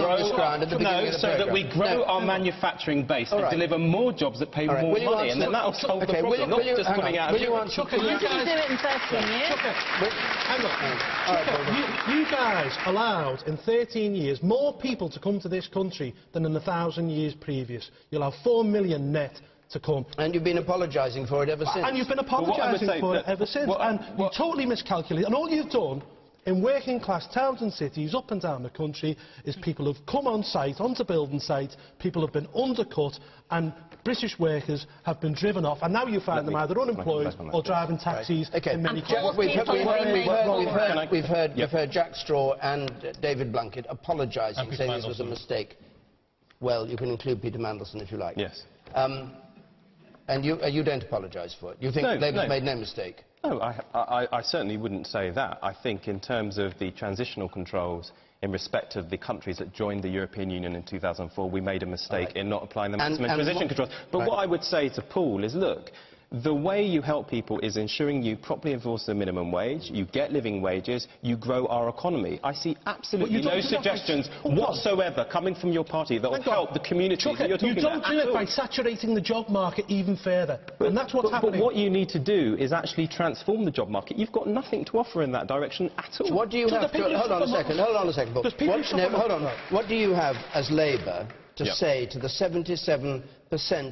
grow our manufacturing base and deliver more jobs that pay more money, and then that will solve the problem. Not just coming out of Europe. You can do it in 13 years. You guys allowed in 13 years more people to come to this country than in 1,000 years previous. You'll have 4 million net to come. And you've been apologising for it ever since. And you've been apologising for it ever since. And you totally miscalculated. And all you've done in working class towns and cities up and down the country is people have come on site, onto building sites, people have been undercut, and British workers have been driven off, and now you find them either unemployed or driving taxis in many cases. We've heard Jack Straw and David Blunkett apologising, saying this was a mistake. Well, you can include Peter Mandelson if you like. Yes. And you don't apologise for it? You think Labour's made no mistake? No, I certainly wouldn't say that. I think in terms of the transitional controls in respect of the countries that joined the European Union in 2004, we made a mistake in not applying the maximum transition controls. But what I would say to Paul is, look, the way you help people is ensuring you properly enforce the minimum wage, you get living wages, you grow our economy. I see absolutely no suggestions whatsoever coming from your party that will help the community that you're talking about. You don't do it by saturating the job market even further. And that's what's happening. But what you need to do is actually transform the job market. You've got nothing to offer in that direction at all. What do you have to... Hold on a second. Hold on. What do you have as Labour to say to the 77%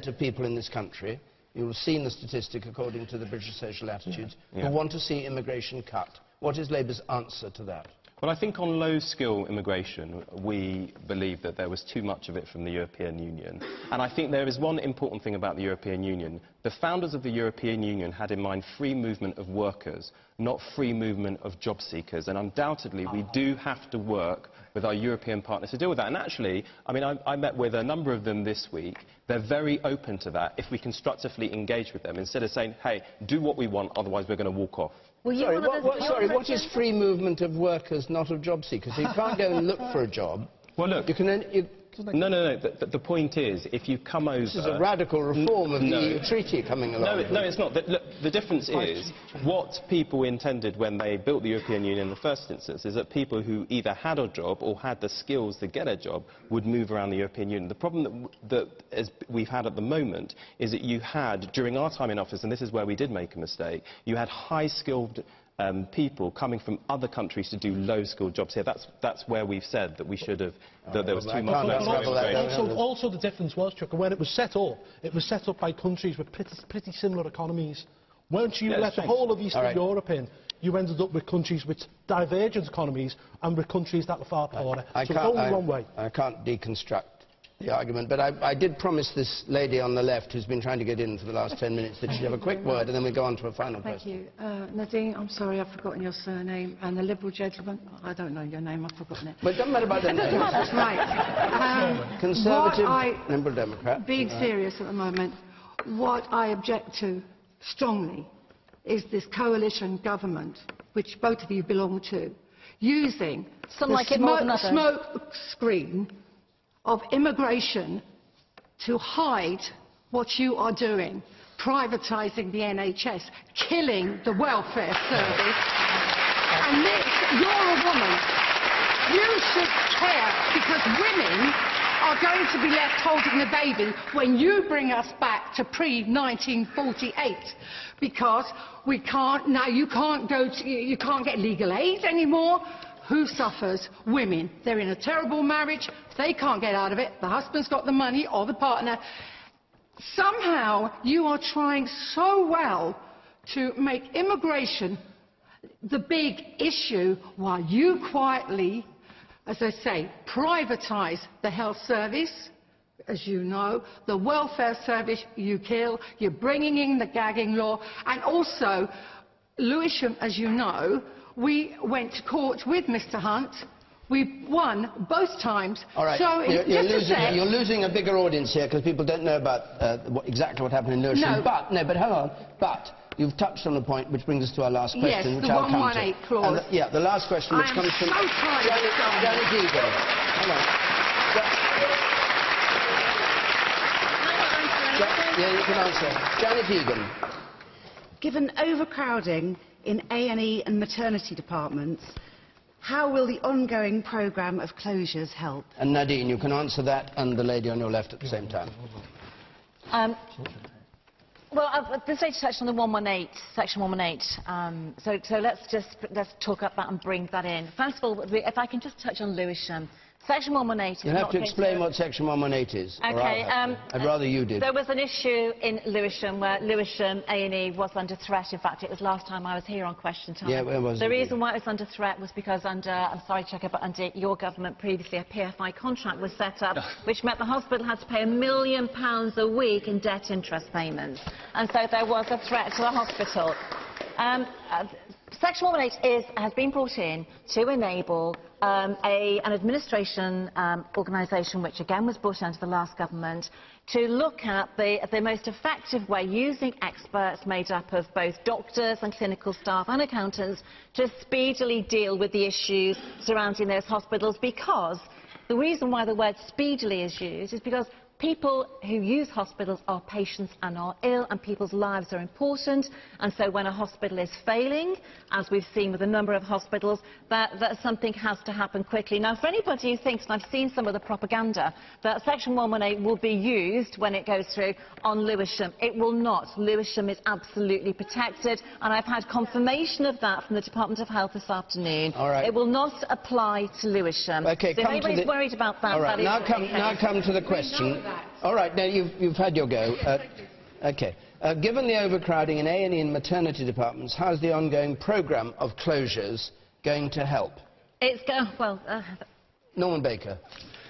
of people in this country? You'll have seen the statistic, according to the British Social Attitudes, who want to see immigration cut. What is Labour's answer to that? Well, I think on low-skill immigration, we believe that there was too much of it from the European Union. And I think there is one important thing about the European Union. The founders of the European Union had in mind free movement of workers, not free movement of job seekers. And undoubtedly, we do have to work with our European partners to deal with that. And actually, I mean, I met with a number of them this week. They're very open to that if we constructively engage with them, instead of saying, hey, do what we want, otherwise we're going to walk off. What is free movement of workers, not of job seekers? You can't go and look for a job. Well, look... You can No. The point is, if you come over... This is a radical reform of the EU treaty coming along. No, it's not. Look, the difference is, what people intended when they built the European Union in the first instance is that people who either had a job or had the skills to get a job would move around the European Union. The problem that we've had at the moment is that you had, during our time in office, and this is where we did make a mistake, you had high-skilled people coming from other countries to do low-skilled jobs here. That's where we've said that we should have, that there was too much. Also, the difference was, Chuka, when it was set up by countries with pretty similar economies. Once you let the whole of Eastern Europe in, you ended up with countries with divergent economies and with countries that were far poorer. So it's only one way. I can't deconstruct the argument, but I did promise this lady on the left, who's been trying to get in for the last 10 minutes, that she'd have a quick word, and then we go on to a final question. Thank you. Nadine, I'm sorry, I've forgotten your surname. And the Liberal gentleman, I don't know your name, I've forgotten it. But it doesn't matter about the name. Right. Conservative, Liberal Democrat. Being serious at the moment, what I object to strongly is this coalition government, which both of you belong to, using the smoke screen of immigration to hide what you are doing, privatising the NHS, killing the welfare service. And this, you're a woman. You should care, because women are going to be left holding the baby when you bring us back to pre-1948, because we can't, now you can't get legal aid anymore. Who suffers? Women. They're in a terrible marriage. They can't get out of it. The husband's got the money, or the partner. Somehow you are trying so well to make immigration the big issue, while you quietly, as I say, privatise the health service, as you know, the welfare service you kill. You're bringing in the gagging law, and also Lewisham, as you know, we went to court with Mr Hunt We've won both times. All right. So you're losing a bigger audience here because people don't know about exactly what happened in Lewisham. No. But hold on. But you've touched on a point which brings us to our last question, yes, which I'll come to. 118 clause. The last question, which comes from Janet Egan. Hold on. Yeah, you can answer. Janet Egan. Given overcrowding in A&E and maternity departments, how will the ongoing programme of closures help? And Nadine, you can answer that, and the lady on your left at the same time. Well, at this stage, touched on the 118, section 118. So let's talk about that and bring that in. First of all, if I can just touch on Lewisham. Section 118... You'll have to explain what Section 118 is. OK. I'd rather you did. There was an issue in Lewisham where Lewisham A&E was under threat. In fact, it was last time I was here on Question Time. Yeah, it was. The reason why it was under threat was because under, I'm sorry, Chuka, but under your government previously, a PFI contract was set up, which meant the hospital had to pay £1 million a week in debt interest payments. And so there was a threat to the hospital. Section 118 has been brought in to enable an administration organisation, which again was brought under the last government, to look at the most effective way, using experts made up of both doctors and clinical staff and accountants, to speedily deal with the issues surrounding those hospitals. Because the reason why the word speedily is used is because people who use hospitals are patients and are ill, and people's lives are important. And so when a hospital is failing, as we've seen with a number of hospitals, that something has to happen quickly. Now, for anybody who thinks, and I've seen some of the propaganda, that Section 118 will be used when it goes through on Lewisham, it will not. Lewisham is absolutely protected, and I've had confirmation of that from the Department of Health this afternoon. All right. It will not apply to Lewisham. OK, so if anybody's worried about that, all right, now come to the question. All right, now you've had your go. OK. Given the overcrowding in A&E and maternity departments, how's the ongoing programme of closures going to help? It's Norman Baker.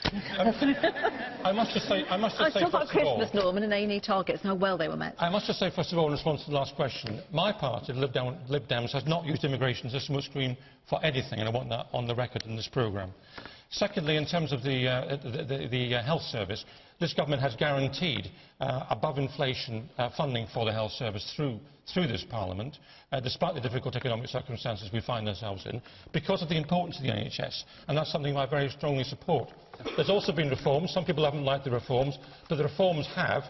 I must just say, I still got Christmas, Norman, and A&E targets, and how well they were met. I must just say, first of all, in response to the last question, my party, Lib Dems, has not used immigration as a smokescreen for anything, and I want that on the record in this programme. Secondly, in terms of the health service, this government has guaranteed above-inflation funding for the health service through this Parliament, despite the difficult economic circumstances we find ourselves in, because of the importance of the NHS, and that's something I very strongly support. There's also been reforms. Some people haven't liked the reforms, but the reforms have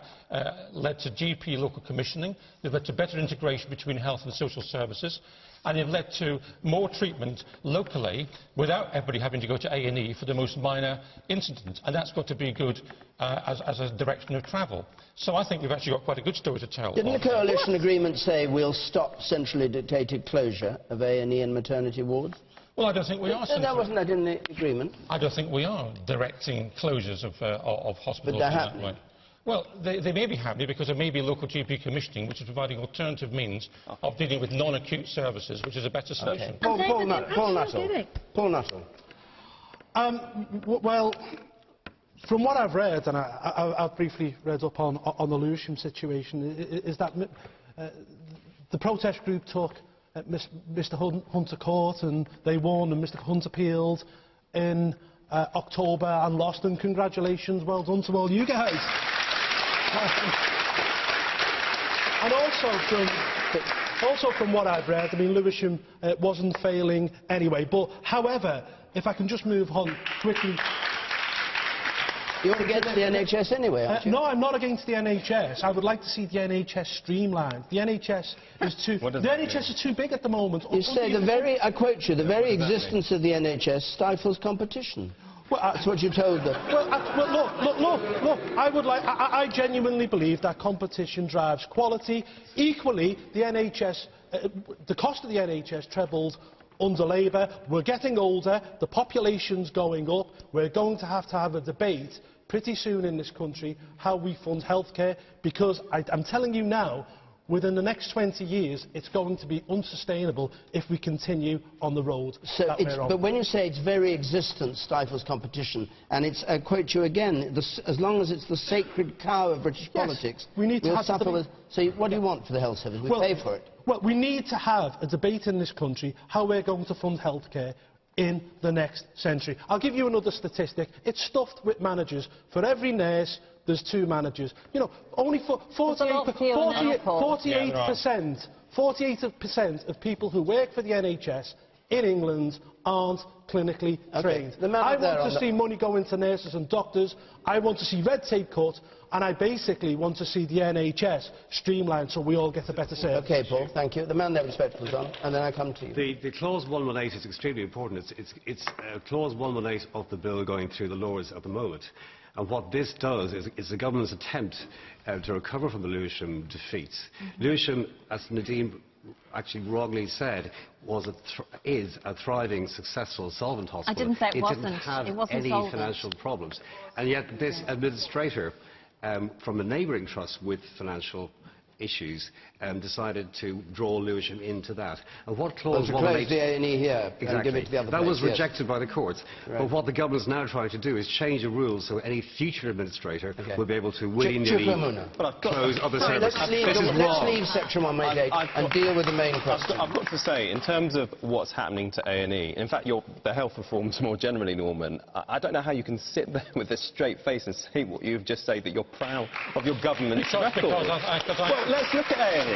led to GP local commissioning, they've led to better integration between health and social services, and they've led to more treatment locally without everybody having to go to A&E for the most minor incident, and that's got to be good as a direction of travel. So I think we've actually got quite a good story to tell. Didn't the coalition agreement say we'll stop centrally dictated closure of A&E and maternity wards? Well, I don't think we are. That wasn't that in the agreement? I don't think we are directing closures of hospitals. But they're happening. Well, they may be happening because there may be local GP commissioning, which is providing alternative means of dealing with non-acute services, which is a better solution. Okay. Paul Nuttall. Well, from what I've read, and I've briefly read up on the Lewisham situation, is that the protest group took Mr Hunt to court, and they won, and Mr Hunt appealed in October and lost, and congratulations, well done to all you guys. And also from what I've read, I mean, Lewisham wasn't failing anyway. But, however, if I can just move on quickly... You're against the NHS anyway, aren't you? No, I'm not against the NHS. I would like to see the NHS streamlined. The NHS is too big at the moment. You say I quote you, the very existence of the NHS stifles competition. Well, that's what you told them. Well, look, I genuinely believe that competition drives quality. Equally, the NHS, the cost of the NHS trebled under Labour. We're getting older, the population's going up. We're going to have a debate pretty soon in this country how we fund healthcare, because I'm telling you now, within the next 20 years, it's going to be unsustainable if we continue on the road that we're on. But when you say its very existence stifles competition, and it's, I quote you again, as long as it's the sacred cow of British politics, we need to suffer with... So what do you want for the health service? We pay for it. Well, we need to have a debate in this country how we're going to fund healthcare in the next century. I'll give you another statistic. It's stuffed with managers. For every nurse, there's 2 managers. You know, only 48% of people who work for the NHS in England aren't clinically trained. I want to see money go into nurses and doctors. I want to see red tape cut, and I basically want to see the NHS streamlined so we all get a better service. OK, Paul, thank you. The man there with spectacles on, and then I come to you. The clause 118 is extremely important. It's clause 118 of the bill going through the Lords at the moment. And what this does is the government's attempt to recover from the Lewisham defeats. Lewisham, as Nadine actually wrongly said, is a thriving, successful, solvent hospital. I didn't say it wasn't. Didn't have any solvent. financial problems. And yet this administrator from a neighbouring trust with financial issues decided to draw Lewisham into that. And what clause 118... the A&E here exactly. and give it to the other That was place, rejected by the courts. Right. But what the government's now trying to do is change the rules so any future administrator will be able to willy-nilly close other services. Let's leave section 188 and deal with the main question. I've got to say, in terms of what's happening to A&E, in fact, the health reforms more generally, Norman, I don't know how you can sit there with a straight face and say what you've just said, that you're proud of your government's record. Well, let's look at A&E.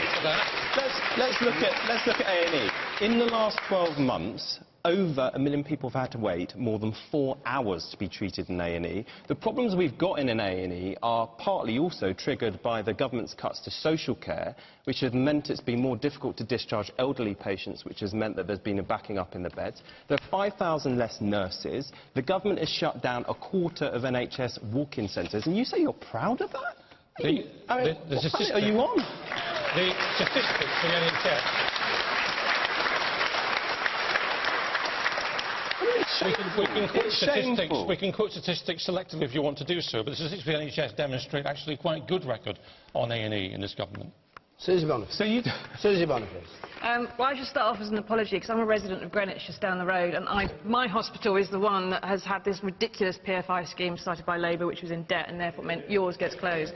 Let's look at A&E. In the last 12 months, over 1 million people have had to wait more than 4 hours to be treated in A&E. The problems we've got in an A&E are partly also triggered by the government's cuts to social care, which have meant it's been more difficult to discharge elderly patients, which has meant that there's been a backing up in the beds. There are 5,000 less nurses. The government has shut down a quarter of NHS walk-in centres. And you say you're proud of that? The statistics, are you on? The statistics for the NHS. We can quote statistics selectively if you want to do so, but the statistics for the NHS demonstrate actually quite a good record on A&E in this government. Susie Boniface. Susie Boniface. Well, I should start off as an apology, because I'm a resident of Greenwich, just down the road, and my hospital is the one that has had this ridiculous PFI scheme started by Labour, which was in debt, and therefore meant yours gets closed.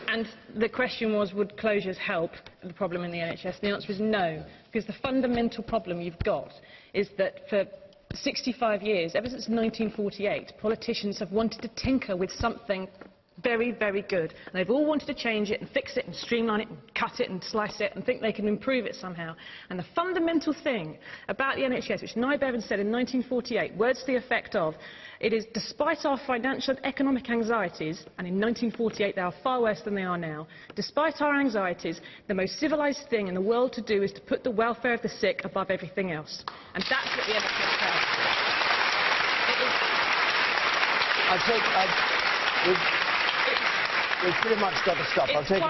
And the question was, would closures help the problem in the NHS? The answer is no, because the fundamental problem you've got is that for 65 years, ever since 1948, politicians have wanted to tinker with something very, very good. And they've all wanted to change it and fix it and streamline it and cut it and slice it and think they can improve it somehow. And the fundamental thing about the NHS, which Nye Bevan said in 1948, words to the effect of, it is despite our financial and economic anxieties, and in 1948 they are far worse than they are now, despite our anxieties, the most civilised thing in the world to do is to put the welfare of the sick above everything else. And that's what the NHS does. We've pretty much got to stop. I'll take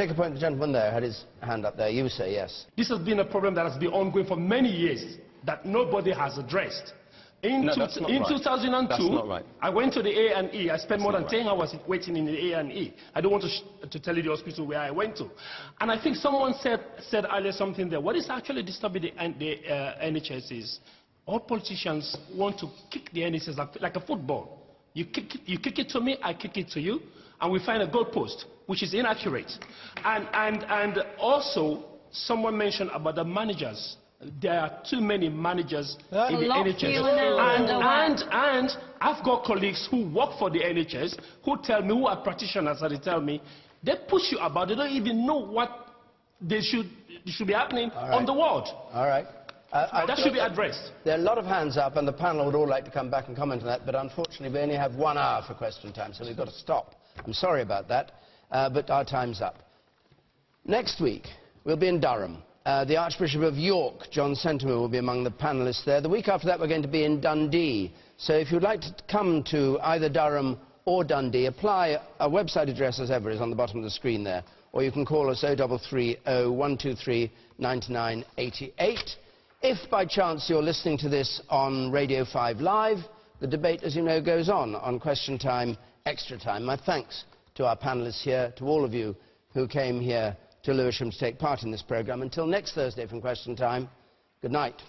a point the gentleman there had his hand up there. You say yes. This has been a problem that has been ongoing for many years that nobody has addressed. In 2002, I went to the A&E. I spent more than 10 hours waiting in the A&E. I don't want to tell you the hospital where I went to. And I think someone said earlier something there. What is actually disturbing the NHS is all politicians want to kick the NHS like a football. You kick it to me, I kick it to you, and we find a goalpost, which is inaccurate. And also, someone mentioned about the managers. There are too many managers in the NHS. And I've got colleagues who work for the NHS who tell me, who are practitioners, and they tell me, they push you about, they don't even know what they should be happening on the ward. All right. That should be addressed. There are a lot of hands up, and the panel would all like to come back and comment on that, but unfortunately we only have 1 hour for question time, so we've got to stop. I'm sorry about that, but our time's up. Next week, we'll be in Durham. The Archbishop of York, John Sentimer, will be among the panellists there. The week after that, we're going to be in Dundee. So if you'd like to come to either Durham or Dundee, apply. Our website address, as ever, is on the bottom of the screen there, or you can call us 0330 123 9988. If by chance you're listening to this on Radio 5 Live, the debate, as you know, goes on Question Time, Extra Time. My thanks to our panellists here, to all of you who came here to Lewisham to take part in this programme. Until next Thursday from Question Time, good night.